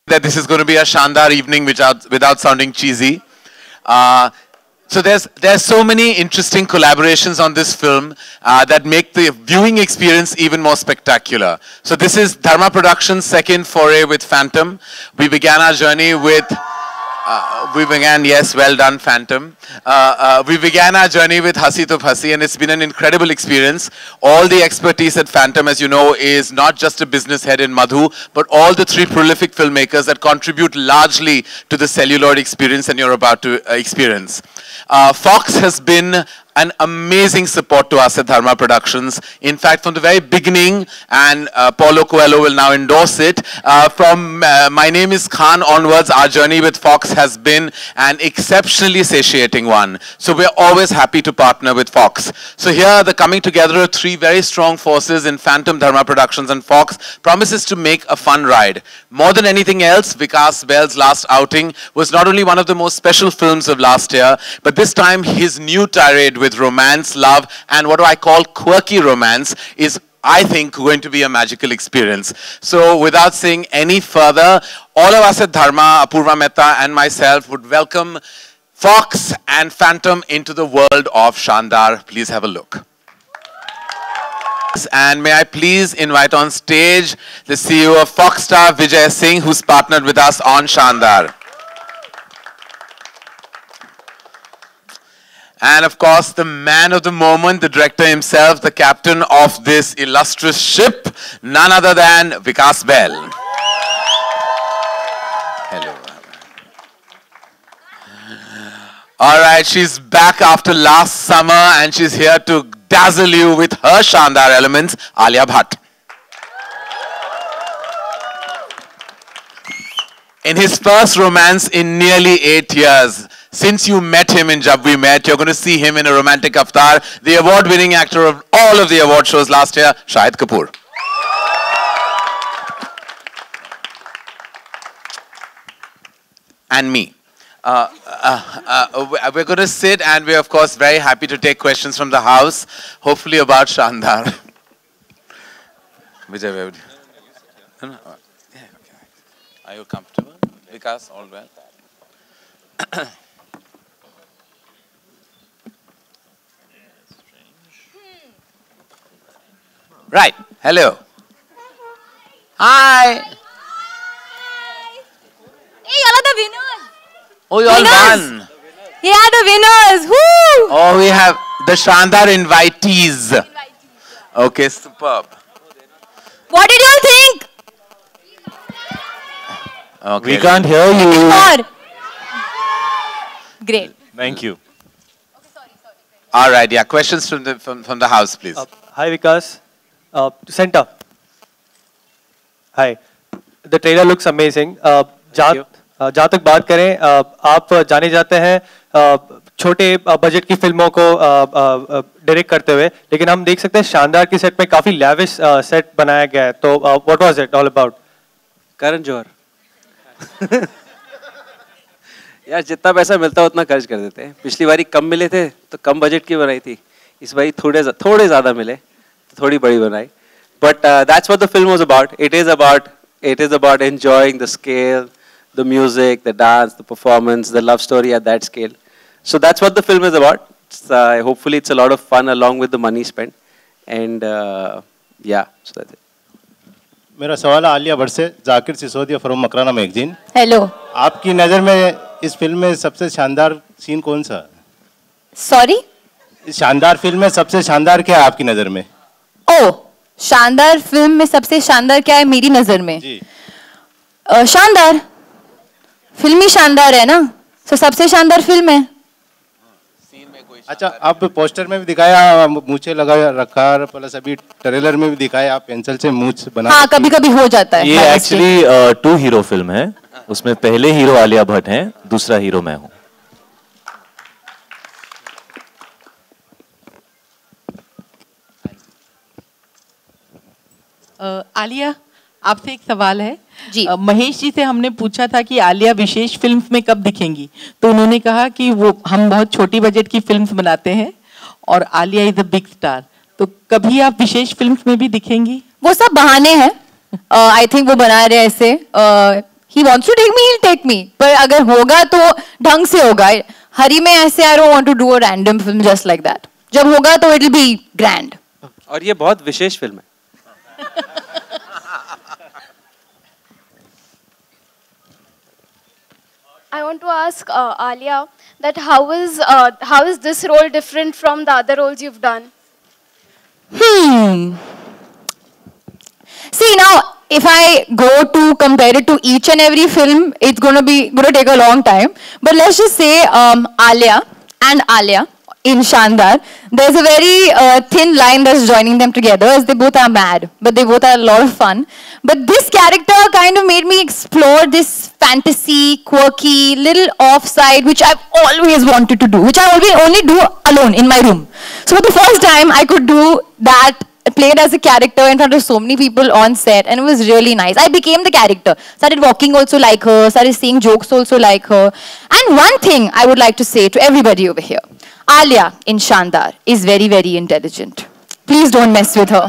that this is going to be a Shandar evening without sounding cheesy. So there's so many interesting collaborations on this film that make the viewing experience even more spectacular. So this is Dharma Productions' second foray with Phantom. We began our journey with yes, well done, Phantom. We began our journey with Hasi to Phasi, and it's been an incredible experience. All the expertise at Phantom, as you know, is not just a business head in Madhu, but all the three prolific filmmakers that contribute largely to the celluloid experience that you're about to experience. Fox has been an amazing support to us at Dharma Productions. In fact, from the very beginning, and Paulo Coelho will now endorse it, from My Name is Khan onwards, our journey with Fox has been an exceptionally satiating one. So we're always happy to partner with Fox. So here, the coming together of three very strong forces in Phantom, Dharma Productions, and Fox promises to make a fun ride. More than anything else, Vikas Bell's last outing was not only one of the most special films of last year, but this time his new tirade with romance, love, and what do I call quirky romance is, I think, going to be a magical experience. So without saying any further, all of us at Dharma, Apurva Mehta and myself would welcome Fox and Phantom into the world of Shandar. Please have a look. And may I please invite on stage the CEO of Foxstar, Vijay Singh, who's partnered with us on Shandar. And of course, the man of the moment, the director himself, the captain of this illustrious ship, none other than Vikas Bell. Hello. All right, she's back after last summer and she's here to dazzle you with her Shandar elements, Alia Bhatt. In his first romance in nearly 8 years, since you met him in Jab We Met, you're going to see him in a romantic avatar, the award-winning actor of all of the award shows last year, Shahid Kapoor. And me. We're going to sit, and we're of course very happy to take questions from the house, hopefully about Shandar. Vijay, where would you? No, no. Yeah, okay. Are you comfortable? Vikas, all well? Right. Hello. Hi. Hey, y'all are the winners. Oh, you all won. Yeah, the winners. Woo! Oh, we have the Shandar invitees. Okay, superb. What did y'all think? Okay. We can't hear you. Great. Thank you. All right. Yeah. Questions from the house, please. Hi, Vikas. Center. Hi. The trailer looks amazing. जहाँ तक बात करें, आप जाने जाते हैं छोटे budget की फिल्मों को डायरेक्ट करते हुए, लेकिन हम देख सकते हैं शानदार की सेट में काफी लैविश सेट बनाया गया है. तो what was it all about? Karan Johar. यार जितना पैसा मिलता है उतना खर्च कर देते हैं. पिछली बारी कम मिले थे तो कम बजट की बनाई थी. इस बारी थोड़े ज़्यादा मिले तो थोड़ी बड़ी बनाई. But that's what the film was about. It is about enjoying the scale, the music, the dance, the performance, the love story at that scale. So that's what the film is about. Hopefully it's a lot of fun along with the money spent. And yeah, so that's it. मेरा सवाल है आलिया भट्ट से. Zakir Sisodia from Makrana magazine. Hello. आपकी नज़र में इस film में सबसे शानदार सीन कौन सा? सॉरी? इस शानदार फिल्म में सबसे शानदार क्या है आपकी नज़र में? ओह, शानदार फिल्म में सबसे शानदार क्या है मेरी नज़र में? जी. शानदार. फिल्म ही शानदार है ना, तो सबसे शानदार फिल्म है. अच्छा, आप पोस्टर में भी दिखाया मूछे लगा रखा, प्लस अभी ट्रेलर में भी दिखाया आप पेंसिल से मूछ बना. हाँ, कभी कभी हो जाता है. ये एक्चुअली 2 हीरो फिल्म है. उसमें पहले हीरो आलिया भट्ट हैं, दूसरा हीरो मैं हूँ. आलिया, आपसे एक सवाल है जी. महेश जी से हमने पूछा था कि आलिया विशेष फिल्म्स में कब दिखेंगी, तो उन्होंने कहा कि वो हम बहुत छोटी बजट की फिल्म्स बनाते हैं और Alia is a big star, तो कभी आप विशेष फिल्म्स में भी दिखेंगी? वो सब बहाने हैं. आई थिंक वो बना रहे ऐसे. He wants to take me, he'll take me. पर अगर होगा तो ढंग से होगा. हरी में ऐसे I don't want to do a random film just like that. जब होगा तो it'll be grand. और ये बहुत विशेष फिल्म है. I want to ask Alia that how is this role different from the other roles you've done? See now, if I go to compare it to each and every film, it's gonna take a long time. But let's just say Alia and Alia in Shandar, there's a very thin line that's joining them together, as they both are mad, but they both are a lot of fun. But this character kind of made me explore this fantasy, quirky, little offside, which I've always wanted to do, which I only do alone in my room. So for the first time, I could do that, played as a character in front of so many people on set, and it was really nice. I became the character, started walking also like her, started saying jokes also like her. And one thing I would like to say to everybody over here, Alia in Shandar is very, very intelligent. Please don't mess with her.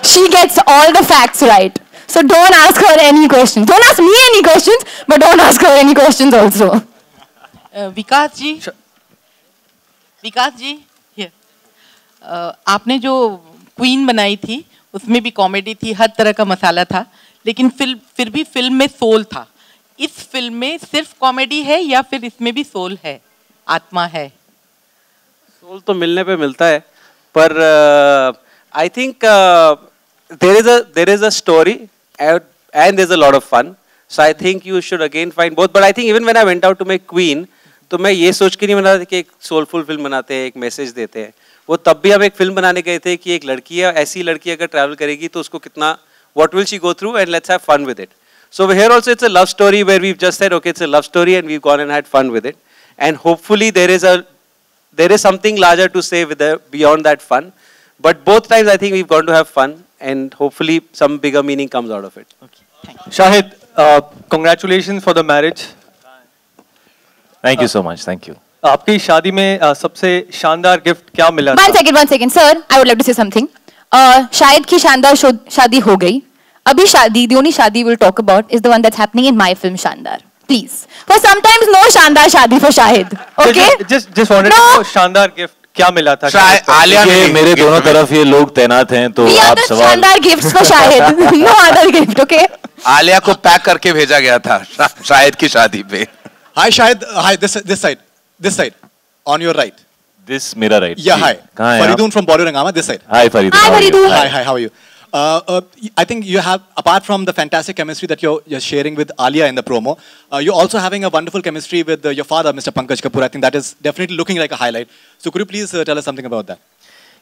She gets all the facts right. So don't ask her any questions. Don't ask me any questions, but don't ask her any questions also. Vikas ji, here. आपने जो queen बनाई थी, उसमें भी comedy थी, हर तरह का मसाला था, लेकिन फिर भी फिल्म में सोल था. इस फिल्म में सिर्फ कॉमेडी है या फिर इसमें भी सोल है, आत्मा है? सोल तो मिलने पे मिलता है, पर I think there is a story and there's a lot of fun. So I think you should again find both. But I think even when I went out to make Queen, तो मैं ये सोच के नहीं बना था कि एक सोलफुल फिल्म बनाते हैं, एक मैसेज देते हैं. वो तब भी हम एक फिल्म बनाने गए थे कि एक लड़की है, ऐसी लड़की अगर ट्रैवल करेगी तो उसको कितना, what will she go through, and let's have fun with it. So here also it's a love story where we've just said, okay, it's a love story and we've gone and had fun with it. And hopefully there is something larger to say beyond that fun. But both times I think we've gone to have fun, and hopefully some bigger meaning comes out of it. Okay, thank you. Shahid, congratulations for the marriage. Thank you so much. Thank you. आपकी शादी में सबसे शानदार gift क्या मिला था? One second, sir. I would like to say something. Shahid की शानदार शादी हो गई. अभी शादी, the only शादी we'll talk about is the one that's happening in my film Shandar. Please. For sometimes no शानदार शादी for Shahid. Okay? Just wanted to know शानदार गिफ्ट क्या मिला था? आलिया ने मेरे दोनों तरफ ये लोग तैनात हैं, तो आप सवाल. शानदार gifts for Shahid. No other gift, okay? Alia को पैक करके भेजा गया था शाहिद की शादी पे. Hi Shahid, hi this side, on your right. This मेरा right. Yeah, hi. Faridun from Bollywood Hungama, this side. Hi Faridun. Hi Faridun. Hi, how are you? I think you have, apart from the fantastic chemistry that you're sharing with Alia in the promo, you're also having a wonderful chemistry with your father, Mr. Pankaj Kapoor. I think that is definitely looking like a highlight. So could you please tell us something about that?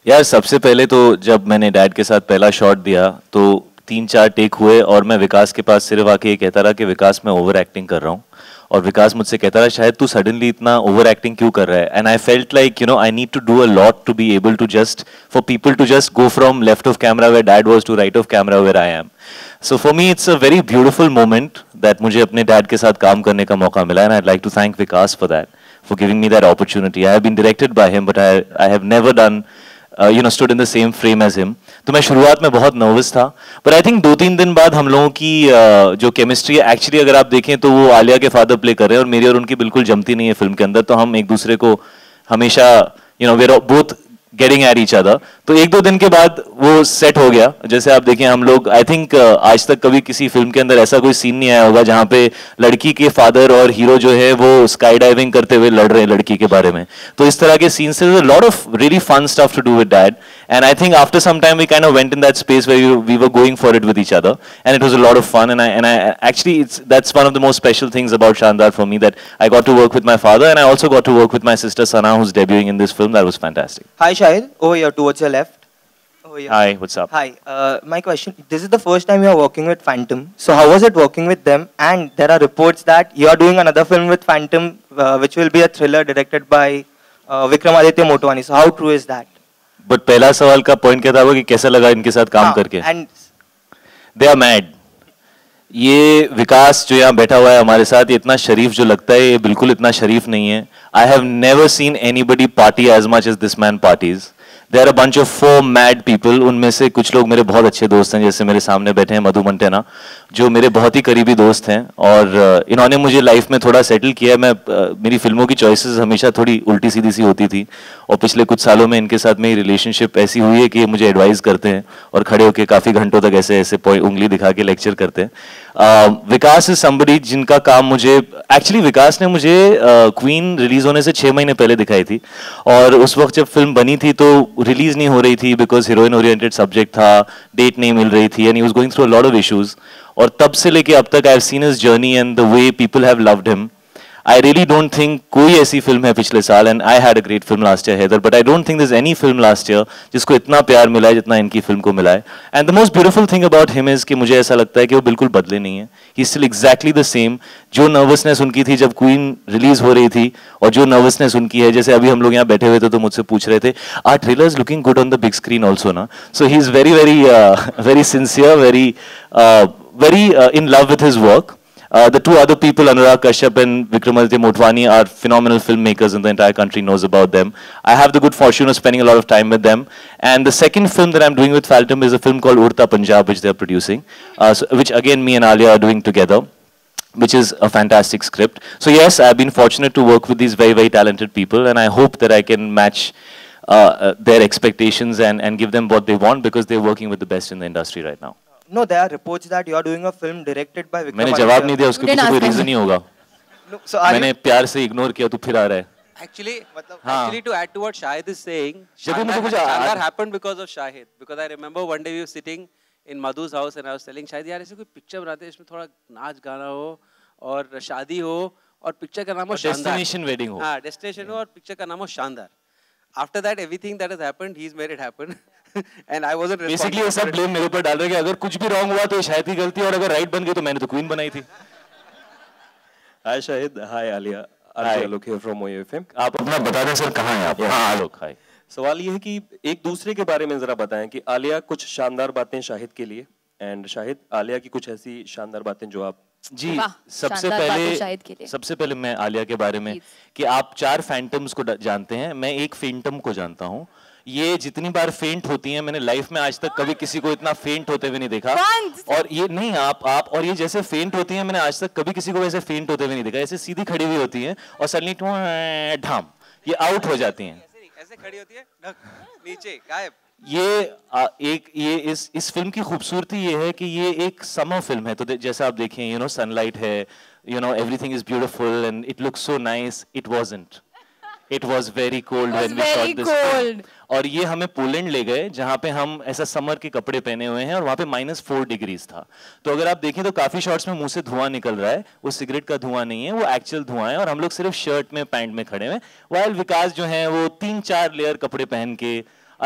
यार सबसे पहले तो जब मैंने dad के साथ पहला shot दिया तो 3-4 टेक हुए और मैं विकास के पास सिर्फ आके ये कहता रहा कि विकास मैं ओवर एक्टिंग कर रहा हूँ, और विकास मुझसे कहता रहा शायद तू सडनली इतना ओवर एक्टिंग क्यों कर रहा है. And I felt like you know I need to do a lot to be able to just for people to just go from left of camera where dad was to right of camera where I am. So for me it's a very beautiful moment that मुझे अपने dad के साथ काम करने का मौका मिला, and I like to thank Vikas for that, for giving me that opportunity. I have been directed by him but I have never done stood in the same frame as him. तो मैं शुरुआत में बहुत नर्वस था, but I think 2-3 दिन बाद हम लोगों की जो केमिस्ट्री है, एक्चुअली अगर आप देखें तो वो आलिया के फादर प्ले कर रहे हैं और मेरी और उनकी बिल्कुल जमती नहीं है फिल्म के अंदर. तो हम एक दूसरे को हमेशा we are both getting at each other. तो 1-2 दिन के बाद वो सेट हो गया. जैसे आप देखें हम लोग, आई थिंक आज तक कभी किसी फिल्म के अंदर ऐसा कोई सीन नहीं आया होगा जहाँ पे लड़की के फादर और हीरो जो है वो स्काई डाइविंग करते हुए लड़ रहे हैं लड़की के बारे में. तो इस तरह के सीन से lot of really fun stuff to do with dad, and I think after some time we kind of went in that space where we were going for it with each other, and it was a lot of fun. And I actually that's one of the most special things about Shaandaar for me, that I got to work with my father, and I also got to work with my sister Sana who is debuting in this film. That was fantastic. Hi Shahid, over here towards your left. Over here. Hi, what's up? Hi, my question, this is the first time you are working with Phantom. So how was it working with them? And there are reports that you are doing another film with Phantom, which will be a thriller directed by Vikramaditya Motwani. So how true is that? But पहला सवाल का point क्या था वो कि कैसा लगा इनके साथ काम करके? And They are mad. ये विकास जो यहाँ बैठा हुआ है हमारे साथ, ये इतना शरीफ जो लगता है ये बिल्कुल इतना शरीफ नहीं है. I have never seen anybody party as much as this man parties. There are a bunch of 4 mad people. उनमें से कुछ लोग मेरे बहुत अच्छे दोस्त हैं, जैसे मेरे सामने बैठे हैं मधु मंटेना, जो मेरे बहुत ही करीबी दोस्त हैं, और इन्होंने मुझे लाइफ में थोड़ा सेटल किया. मैं मेरी फिल्मों की चॉइसेस हमेशा थोड़ी उल्टी सीधी सी होती थी, और पिछले कुछ सालों में इनके साथ मेरी रिलेशनशिप ऐसी हुई है कि ये मुझे एडवाइस करते हैं और खड़े होकर काफ़ी घंटों तक ऐसे ऐसे उंगली दिखा के लेक्चर करते हैं. विकास इज समबडी जिनका काम मुझे, एक्चुअली विकास ने मुझे क्वीन रिलीज होने से 6 महीने पहले दिखाई थी, और उस वक्त जब फिल्म बनी थी तो रिलीज नहीं हो रही थी बिकॉज हीरोइन ओरिएंटेड सब्जेक्ट था, डेट नहीं मिल रही थी, and he was going through a lot of issues. और तब से लेके अब तक I have seen his journey and the way people have loved him. I really don't think कोई ऐसी फिल्म है पिछले साल, and I had a great film last year, Heather, but I don't think there's any film last year जिसको इतना प्यार मिला है जितना इनकी फिल्म को मिला है. And the most beautiful thing about him is कि मुझे ऐसा लगता है कि वो बिल्कुल बदले नहीं है. He's still exactly the same. जो नर्वसनेस उनकी थी जब क्वीन रिलीज हो रही थी, और जो नर्वसनेस उनकी है, जैसे अभी हम लोग यहाँ बैठे हुए थे तो मुझसे पूछ रहे थे, our trailer is looking good on the big screen also, ना? So he's very very sincere, very in love with his work. The two other people, Anurag Kashyap and Vikramaditya Motwani, are phenomenal filmmakers, and the entire country knows about them. I have the good fortune of spending a lot of time with them. And the second film that I'm doing with Phantom is a film called Urta Punjab, which they're producing, which again me and Alia are doing together, which is a fantastic script. So yes, I've been fortunate to work with these very, very talented people, and I hope that I can match their expectations and give them what they want, because they're working with the best in the industry right now. No, there are reports that you are doing a film directed by Vikram. मैंने जवाब नहीं दिया, उसके पीछे कोई reason नहीं होगा. No, so मैंने प्यार से इग्नोर किया, तू फिर आ रहा है. Actually, to add to what Shahid is saying, Shandar happened because of Shahid. Because I remember one day we were sitting in Madhu's house and I was telling Shahid, यार ऐसे कोई पिक्चर बनाते हैं इसमें थोड़ा नाच गाना हो और शादी हो और पिक्चर का नाम हो शानदार. Destination wedding हो. हाँ, destination हो और पिक्चर का नाम हो शानदार. After that, everything that has happened, he's made it happen. And I wasn't responsible. Basically, ये सब blame मेरे ऊपर डाल रहे हैं कि अगर कुछ भी wrong हुआ तो शायद ही गलती, और अगर right बन गई तो मैंने तो queen बनाई थी. Hi Shahid, hi Alia. Alok here from OFM. आप अपना बता दें सर, कहाँ हैं आप? हाँ आलोक, हाय. सवाल ये है कि एक दूसरे के बारे में जरा बताएं कि आलिया कुछ शानदार बातें शाहिद के लिए, एंड शाहिद आलिया की कुछ ऐसी शानदार बातें जो आप. जी, सबसे पहले मैं आलिया के बारे में, कि आप 4 फैंटम्स को जानते हैं, मैं एक फैंटम को जानता हूँ. ये जितनी बार फेंट होती हैं, मैंने लाइफ में आज तक कभी किसी को इतना फेंट होते हुए नहीं देखा. और ये नहीं, आप और ये जैसे फेंट होती हैं, मैंने आज तक कभी किसी को वैसे फेंट होते हुए नहीं देखा. ऐसे सीधी खड़ी हुई होती हैं और सडनली ढाम ये आउट हो जाती हैं. ऐसे खड़ी होती है, नीचे गायब. ये इस फिल्म की खूबसूरती ये है कि ये एक समर फिल्म है. तो जैसे आप देखें, यू नो सनलाइट है, you know everything is beautiful and it looks so nice. It wasn't. It was very cold when we shot this film. और ये हमें पोलैंड ले गए, जहाँ पे हम ऐसा समर के कपड़े पहने हुए हैं, और वहाँ पे -4 डिग्रीज था. तो अगर आप देखें तो काफी शॉट्स में मुंह से धुआं निकल रहा है. वो सिगरेट का धुआं नहीं है, वो एक्चुअल धुआं है, और हम लोग सिर्फ शर्ट में पैंट में खड़े हैं. वाइल विकास जो है वो 3-4 लेयर कपड़े पहन के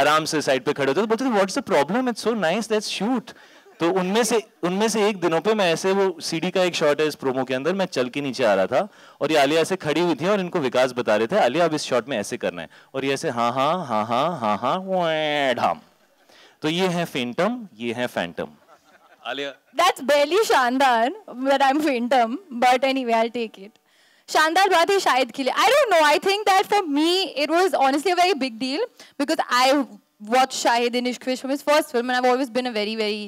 आराम से साइड पे खड़े होते. तो बोलते थे what's the problem, it's so nice, let's shoot. तो उनमें से एक दिनों पे मैं ऐसे, वो सीडी का एक शॉट है इस प्रोमो के अंदर, मैं चल के नीचे आ रहा था और ये आलिया ऐसे खड़ी हुई थी और इनको विकास बता रहे थे, आलिया अब इस शॉट में ऐसे करना है, और ये ऐसे हाँ हाँ हाँ हाँ हाँ हाँ ढाम. तो ये है फेंटम, ये है फैंटम. आलिया, That's barely शानदार that I'm phantom, but anyway I'll take it. शानदार बात है शाहिद के लिए. I don't know, I think that for me it was honestly a very big deal because I watched Shahid in Ishq Vishk from his first film, and I've always been a very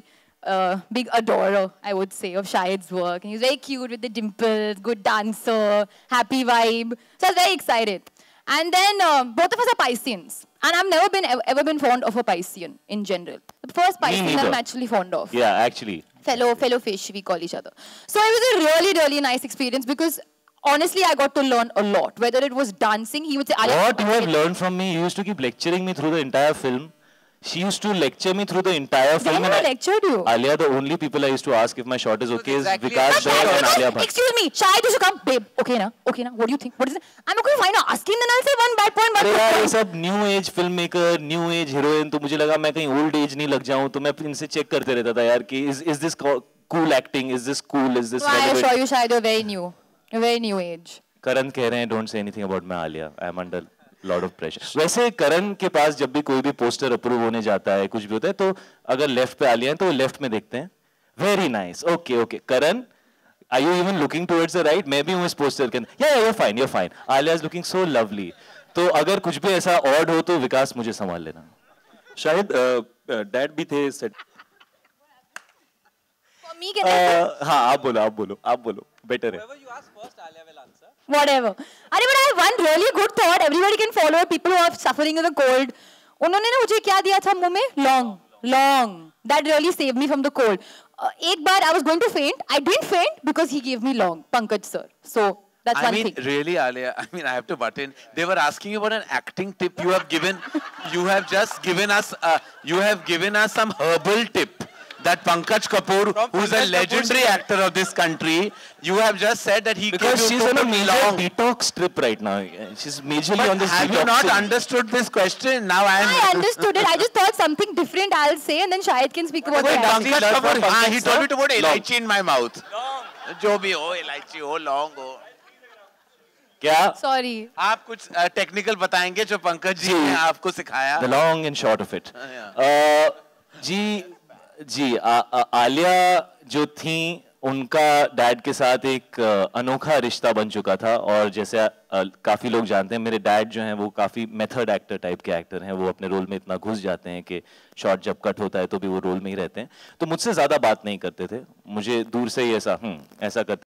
big adorer, I would say, of Shahid's work. And he's very cute with the dimples, good dancer, happy vibe. So I was very excited. And then both of us are Pisceans, and I've never ever been fond of a Piscean in general. The first Piscean I'm actually fond of. Yeah, actually. Fellow fish, we call each other. So it was a really nice experience because honestly I got to learn a lot. Whether it was dancing, he would say, what you have learned from me? You used to keep lecturing me through the entire film. She used to lecture me through the entire film. I lectured you. Alia, the only people I used to ask if my shot is okay is Vikas Sir and Alia Bhatt. Excuse me, Shahid, you should come. Babe, okay na? Okay na? What do you think? What is it? I'm okay, fine. Asking, then I'll say one bad point. अरे यार, ये सब new age filmmaker, new age heroine, तो मुझे लगा मैं कहीं old age नहीं लग जाऊँ, तो मैं इनसे check करते रहता था यार कि is this cool acting? Is this cool? Is this relevant? I assure you, Shahid, you're very new. You're very new age. करण कह रहे हैं don't say anything about my Alia. I am under lot of pressure. वैसे करण के पास जब भी कोई भी poster approve होने जाता है, कुछ भी होता है, तो अगर लेफ्ट पे आलिया है तो वो लेफ्ट में देखते हैं. Very nice, okay Karan, are you even looking towards the right? मैं भी हूँ इस पोस्टर के अंदर. या you're fine. Alia is looking so lovely. तो अगर कुछ भी ऐसा ऑड हो तो विकास मुझे संभाल लेना. शायद डैड भी थे set. For me, can I? हाँ आप बोलो बेटर है। Whatever. अरे but I have one really good thought. Everybody can follow it. People who are suffering with a cold. उन्होंने ना मुझे क्या दिया था मुंह में? Long. That really saved me from the cold. एक बार I was going to faint. I didn't faint because he gave me long. Pankaj sir. So that's one thing. Really, Alia. I mean, I have to butt in. They were asking you about an acting tip. You have just given us. You have given us some herbal tip. That Pankaj Kapoor, who is a legendary actor of this country, you have just said that he because she's on a major detox trip right now. She's majorly on this. Have you not understood this question? Now I understood it. I just thought something different I'll say, and then Shahid can speak about that. Pankaj Kapoor, he told me to put elaichi in my mouth. जो भी हो, elaichi हो, long हो. क्या? Sorry. आप कुछ technical बताएंगे जो पंकज जी ने आपको सिखाया? The long and short of it. जी आलिया जो थी उनका डैड के साथ एक अनोखा रिश्ता बन चुका था और जैसे काफ़ी लोग जानते हैं मेरे डैड जो हैं वो काफ़ी मेथड एक्टर टाइप के एक्टर हैं। वो अपने रोल में इतना घुस जाते हैं कि शॉट जब कट होता है तो भी वो रोल में ही रहते हैं। तो मुझसे ज़्यादा बात नहीं करते थे, मुझे दूर से ही ऐसा करते